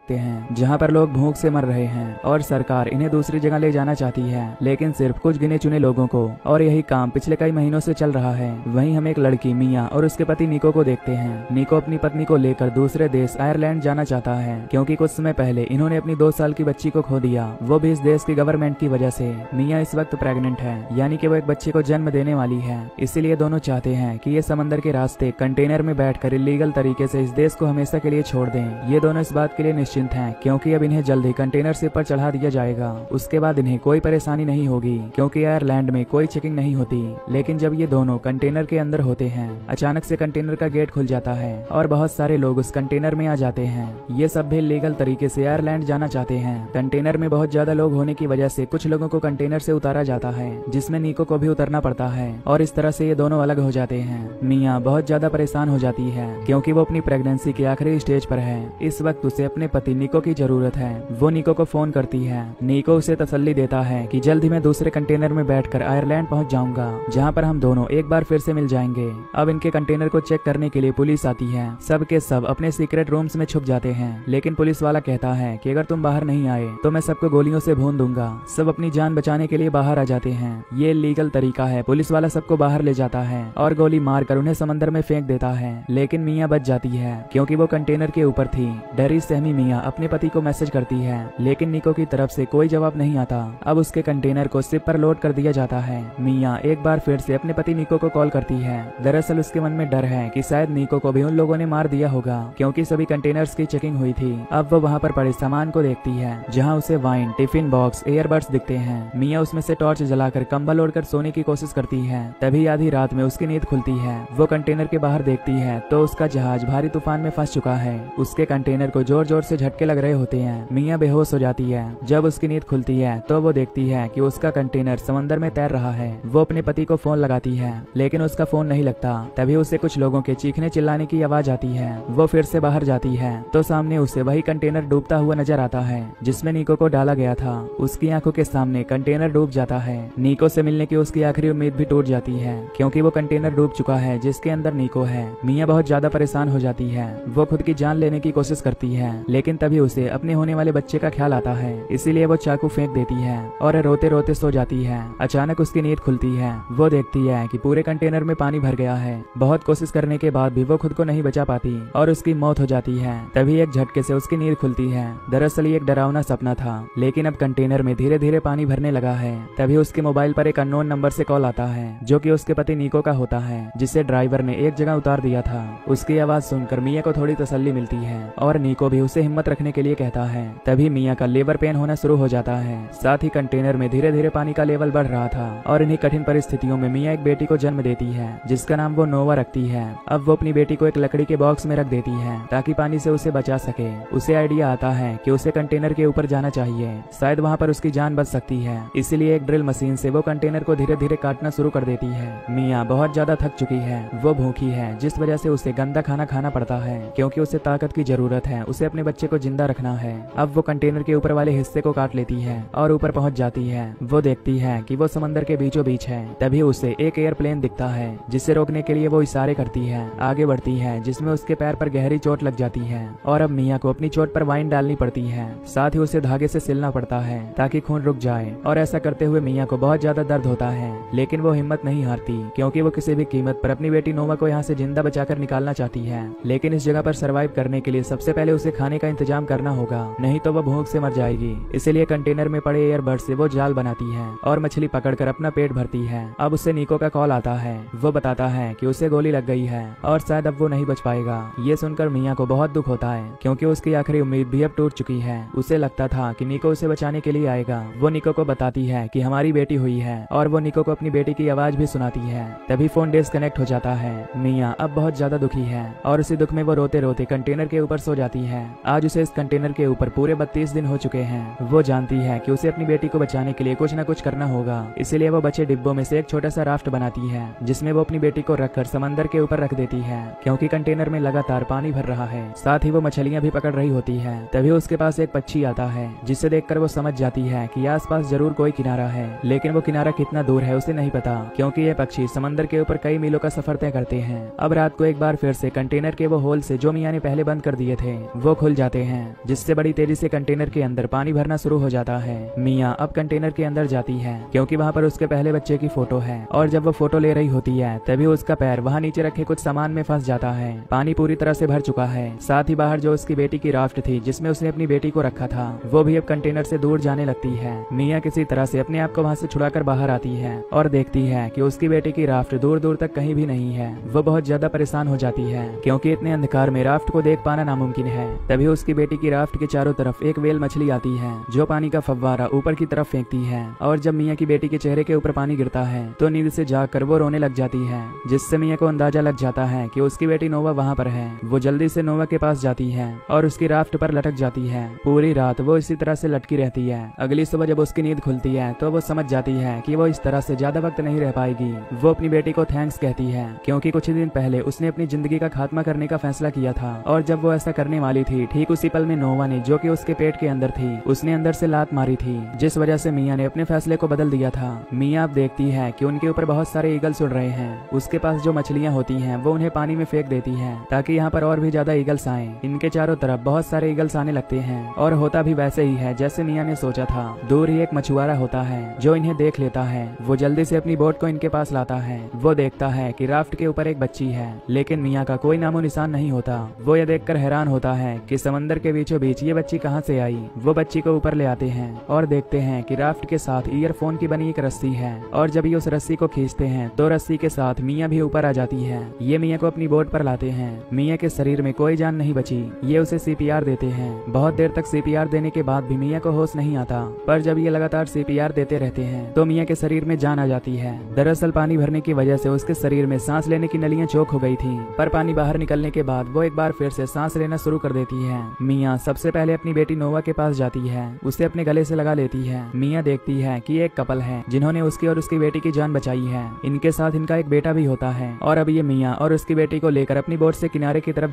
देखते हैं जहाँ पर लोग भूख से मर रहे हैं और सरकार इन्हें दूसरी जगह ले जाना चाहती है, लेकिन सिर्फ कुछ गिने चुने लोगों को, और यही काम पिछले कई महीनों से चल रहा है। वहीं हम एक लड़की मिया और उसके पति निको को देखते हैं। निको अपनी पत्नी को लेकर दूसरे देश आयरलैंड जाना चाहता है क्योंकि कुछ समय पहले इन्होंने अपनी 2 साल की बच्ची को खो दिया, वो भी इस देश की गवर्नमेंट की वजह से। मिया इस वक्त प्रेग्नेंट है, यानी कि वो एक बच्चे को जन्म देने वाली है। इसीलिए दोनों चाहते हैं कि ये समंदर के रास्ते कंटेनर में बैठकर इलीगल तरीके से इस देश को हमेशा के लिए छोड़ दें। ये दोनों इस बात के लिए निश्चिंत हैं क्योंकि अब इन्हें जल्द ही कंटेनर शिप पर चढ़ा दिया जाएगा। उसके बाद इन्हें कोई परेशानी नहीं होगी क्योंकि आयरलैंड में कोई चेकिंग नहीं होती। लेकिन जब ये दोनों कंटेनर के अंदर होते हैं, अचानक से कंटेनर का गेट खुल जाता है और बहुत सारे लोग उस कंटेनर में आ जाते हैं। ये सब भी लीगल तरीके से आयरलैंड जाना चाहते हैं। कंटेनर में बहुत ज्यादा लोग होने की वजह से कुछ लोगों को कंटेनर से उतारा जाता है, जिसमें निको को भी उतरना पड़ता है और इस तरह से ये दोनों अलग हो जाते हैं। मिया बहुत ज्यादा परेशान हो जाती है क्योंकि वो अपनी प्रेगनेंसी के आखिरी स्टेज पर है। इस वक्त उसे अपने पति निको की जरूरत है। वो निको को फोन करती है। निको उसे तसल्ली देता है कि जल्द ही मैं दूसरे कंटेनर में बैठकर आयरलैंड पहुंच जाऊंगा, जहां पर हम दोनों एक बार फिर से मिल जाएंगे। अब इनके कंटेनर को चेक करने के लिए पुलिस आती है। सब के सब अपने सीक्रेट रूम्स में छुप जाते हैं, लेकिन पुलिस वाला कहता है कि अगर तुम बाहर नहीं आए तो मैं सबको गोलियों से भून दूंगा। सब अपनी जान बचाने के लिए बाहर आ जाते हैं। ये लीगल तरीका है। पुलिस वाला सबको बाहर ले जाता है और गोली मारकर उन्हें समंदर में फेंक देता है, लेकिन मिया बच जाती है क्योंकि वो कंटेनर के ऊपर थी। डरी सहमी मिया अपने पति को मैसेज करती है, लेकिन निको की तरफ से कोई जवाब नहीं आता। अब उसके कंटेनर को शिप पर लोड कर दिया जाता है। मिया एक बार फिर से अपने पति निको को कॉल करती है। दरअसल उसके मन में डर है कि शायद निको को भी उन लोगों ने मार दिया होगा क्योंकि सभी कंटेनर्स की चेकिंग हुई थी। अब वो वहाँ पर पड़े सामान को देखती है, जहाँ उसे वाइन, टिफिन बॉक्स, एयरबड्स दिखते हैं। मिया उसमें से टॉर्च जलाकर कंबल ओढ़कर सोने की कोशिश करती है। तभी आधी रात में उसकी नींद खुलती है। वो कंटेनर के बाहर देखती है तो उसका जहाज भारी तूफान में फंस चुका है। उसके कंटेनर को जोर जोर से झटके लग रहे होते हैं। मिया बेहोश हो जाती है। जब उसकी नींद खुलती है तो वो देखती है कि उसका कंटेनर समंदर में तैर रहा है। वो अपने पति को फोन लगाती है, लेकिन उसका फोन नहीं लगता। तभी उसे कुछ लोगों के चीखने चिल्लाने की आवाज आती है। वो फिर से बाहर जाती है तो सामने उसे वही कंटेनर डूबता हुआ नजर आता है जिसमें निको को डाला गया था। उसकी आंखों के सामने कंटेनर डूब जाता है। निको से मिलने की उसकी आखिरी उम्मीद भी टूट जाती है क्योंकि वो कंटेनर डूब चुका है जिसके अंदर निको है। मिया बहुत ज्यादा परेशान हो जाती है। वो खुद की जान लेने की कोशिश करती है, लेकिन तभी उसे अपने होने वाले बच्चे का ख्याल आता है। इसीलिए वो चाकू फेंक देती है और रोते रोते सो जाती है। अचानक उसकी नींद खुलती है। वो देखती है कि पूरे कंटेनर में पानी भर गया है। बहुत कोशिश करने के बाद भी वो खुद को नहीं बचा पाती और उसकी मौत हो जाती है। तभी एक झटके से उसकी नींद खुलती है। दरअसल ये एक डरावना सपना था, लेकिन अब कंटेनर में धीरे धीरे पानी भरने लगा है। तभी उसके मोबाइल पर एक अननोन नंबर से कॉल आता है जो कि उसके पति निको का होता है, जिसे ड्राइवर ने एक जगह उतार दिया था। उसकी आवाज सुनकर मिया को थोड़ी तसल्ली मिलती है और निको भी उसे हिम्मत रखने के लिए कहता है। तभी मिया का लेबर पेन होना शुरू हो जाता है। साथ ही कंटेनर में धीरे धीरे पानी का लेवल बढ़ रहा था और इन्हीं कठिन परिस्थितियों में मिया एक बेटी को जन्म देती है जिसका नाम वो नोवा रखती है। अब वो अपनी बेटी को एक लकड़ी के बॉक्स में रख देती है ताकि पानी से उसे बचा सके। उसे आइडिया आता है कि उसे कंटेनर के ऊपर जाना चाहिए, शायद वहाँ पर उसकी जान बच सकती है। इसीलिए एक ड्रिल मशीन से वो कंटेनर को धीरे धीरे काटना शुरू कर देती है। मिया बहुत ज्यादा थक चुकी है। वो भूखी है, जिस वजह से उसे गंदा खाना खाना पड़ता है क्योंकि उसे ताकत की जरूरत है। उसे अपने बच्चे को जिंदा रखना है। अब वो कंटेनर के ऊपर वाले हिस्से को काट लेती है और ऊपर पहुंच जाती है। वो देखती है कि वो समंदर के बीचों बीच है। तभी उसे एक एयरप्लेन दिखता है जिसे रोकने के लिए वो इशारे करती है, आगे बढ़ती है, जिसमें उसके पैर पर गहरी चोट लग जाती है और अब मिया को अपनी चोट पर वाइन डालनी पड़ती है। साथ ही उसे धागे से सिलना पड़ता है ताकि खून रुक जाए और ऐसा करते हुए मिया को बहुत ज्यादा दर्द होता है, लेकिन वो हिम्मत नहीं हारती क्योंकि वो किसी भी कीमत पर अपनी बेटी नोवा को यहाँ से जिंदा बचाकर निकालना चाहती है। लेकिन इस जगह पर सरवाइव करने के लिए सबसे पहले उसे खाने का इंतजाम करना होगा, नहीं तो वो भूख से मर जाएगी। इसीलिए कंटेनर में पड़े एयरबड से वो जाल बनाती है और मछली पकड़कर अपना पेट भरती है। अब उसे निको का कॉल आता है। वो बताता है कि उसे गोली लग गई है और शायद अब वो नहीं बच पाएगा। ये सुनकर मिया को बहुत दुख होता है क्योंकि उसकी आखिरी उम्मीद भी अब टूट चुकी है। उसे लगता था कि निको उसे बचाने के लिए आएगा। वो निको को बताती है कि हमारी बेटी हुई है और वो निको को अपनी बेटी की आवाज भी सुनाती है। तभी फोन डिस्कनेक्ट हो जाता है। मिया अब बहुत ज्यादा दुखी है और उसी दुख में वो रोते रोते कंटेनर के ऊपर सो जाती है। आज उसे इस कंटेनर के ऊपर पूरे 32 दिन हो चुके हैं। वो जानती है कि उसे अपनी बेटी को बचाने के लिए कुछ न कुछ करना होगा। इसीलिए वो बचे डिब्बों में से एक छोटा सा राफ्ट बनाती है जिसमें वो अपनी बेटी को रखकर समंदर के ऊपर रख देती है क्योंकि कंटेनर में लगातार पानी भर रहा है। साथ ही वो मछलियां भी पकड़ रही होती है। तभी उसके पास एक पक्षी आता है जिसे देखकर वो समझ जाती है कि आसपास जरूर कोई किनारा है, लेकिन वो किनारा कितना दूर है उसे नहीं पता क्योंकि ये पक्षी समंदर के ऊपर कई मीलों का सफर तय करते हैं। अब रात को एक बार फिर से कंटेनर के वो होल से जो मिया ने पहले बंद कर दिए थे वो खुल जाते होते हैं, जिससे बड़ी तेजी से कंटेनर के अंदर पानी भरना शुरू हो जाता है। मिया अब कंटेनर के अंदर जाती है क्योंकि वहाँ पर उसके पहले बच्चे की फोटो है, और जब वो फोटो ले रही होती है तभी उसका पैर वहाँ नीचे रखे कुछ सामान में फंस जाता है। पानी पूरी तरह से भर चुका है। साथ ही बाहर जो उसकी बेटी की राफ्ट थी जिसमें उसने अपनी बेटी को रखा था, वो भी अब कंटेनर से दूर जाने लगती है। मिया किसी तरह से अपने आप को वहाँ से छुड़ाकर बाहर आती है और देखती है कि उसकी बेटी की राफ्ट दूर दूर तक कहीं भी नहीं है। वो बहुत ज्यादा परेशान हो जाती है क्योंकि इतने अंधकार में राफ्ट को देख पाना नामुमकिन है। तभी उसकी बेटी की राफ्ट के चारों तरफ एक वेल मछली आती है जो पानी का फव्वारा ऊपर की तरफ फेंकती है, और जब मिया की बेटी के चेहरे के ऊपर पानी गिरता है तो नींद से जागकर वो रोने लग जाती है, जिससे मिया को अंदाजा लग जाता है कि उसकी बेटी नोवा वहाँ पर है। वो जल्दी से नोवा के पास जाती है और उसकी राफ्ट पर लटक जाती है। पूरी रात वो इसी तरह से लटकी रहती है। अगली सुबह जब उसकी नींद खुलती है तो वो समझ जाती है कि वो इस तरह से ज्यादा वक्त नहीं रह पाएगी। वो अपनी बेटी को थैंक्स कहती है क्योंकि कुछ ही दिन पहले उसने अपनी जिंदगी का खात्मा करने का फैसला किया था, और जब वो ऐसा करने वाली थी ठीक उसी पल में नोवा ने, जो कि उसके पेट के अंदर थी, उसने अंदर से लात मारी थी, जिस वजह से मिया ने अपने फैसले को बदल दिया था। मिया अब देखती है कि उनके ऊपर बहुत सारे ईगल्स उड़ रहे हैं। उसके पास जो मछलियां होती हैं वो उन्हें पानी में फेंक देती है ताकि यहाँ पर और भी ज्यादा ईगल्स आए। इनके चारों तरफ बहुत सारे ईगल्स आने लगते हैं और होता भी वैसे ही है जैसे मिया ने सोचा था। दूर ही एक मछुआरा होता है जो इन्हें देख लेता है। वो जल्दी से अपनी बोट को इनके पास लाता है। वो देखता है कि राफ्ट के ऊपर एक बच्ची है, लेकिन मिया का कोई नामो निशान नहीं होता। वो ये देखकर हैरान होता है कि समंदर के बीचों बीच ये बच्ची कहाँ से आई। वो बच्ची को ऊपर ले आते हैं और देखते हैं कि राफ्ट के साथ ईयरफोन की बनी एक रस्सी है, और जब ये उस रस्सी को खींचते हैं तो रस्सी के साथ मिया भी ऊपर आ जाती है। ये मिया को अपनी बोट पर लाते हैं। मिया के शरीर में कोई जान नहीं बची। ये उसे सीपीआर देते हैं। बहुत देर तक सीपीआर देने के बाद भी मिया को होश नहीं आता, पर जब ये लगातार सीपीआर देते रहते हैं तो मिया के शरीर में जान आ जाती है। दरअसल पानी भरने की वजह से उसके शरीर में सांस लेने की नलियां चौक हो गई थी, पर पानी बाहर निकलने के बाद वो एक बार फिर से सांस लेना शुरू कर देती है। मिया सबसे पहले अपनी बेटी नोवा के पास जाती है, उसे अपने गले से लगा लेती है। मिया देखती है कि एक कपल है जिन्होंने उसकी और उसकी बेटी की जान बचाई है। इनके साथ इनका एक बेटा भी होता है, और अब ये मिया और उसकी बेटी को लेकर अपनी बोट से किनारे की तरफ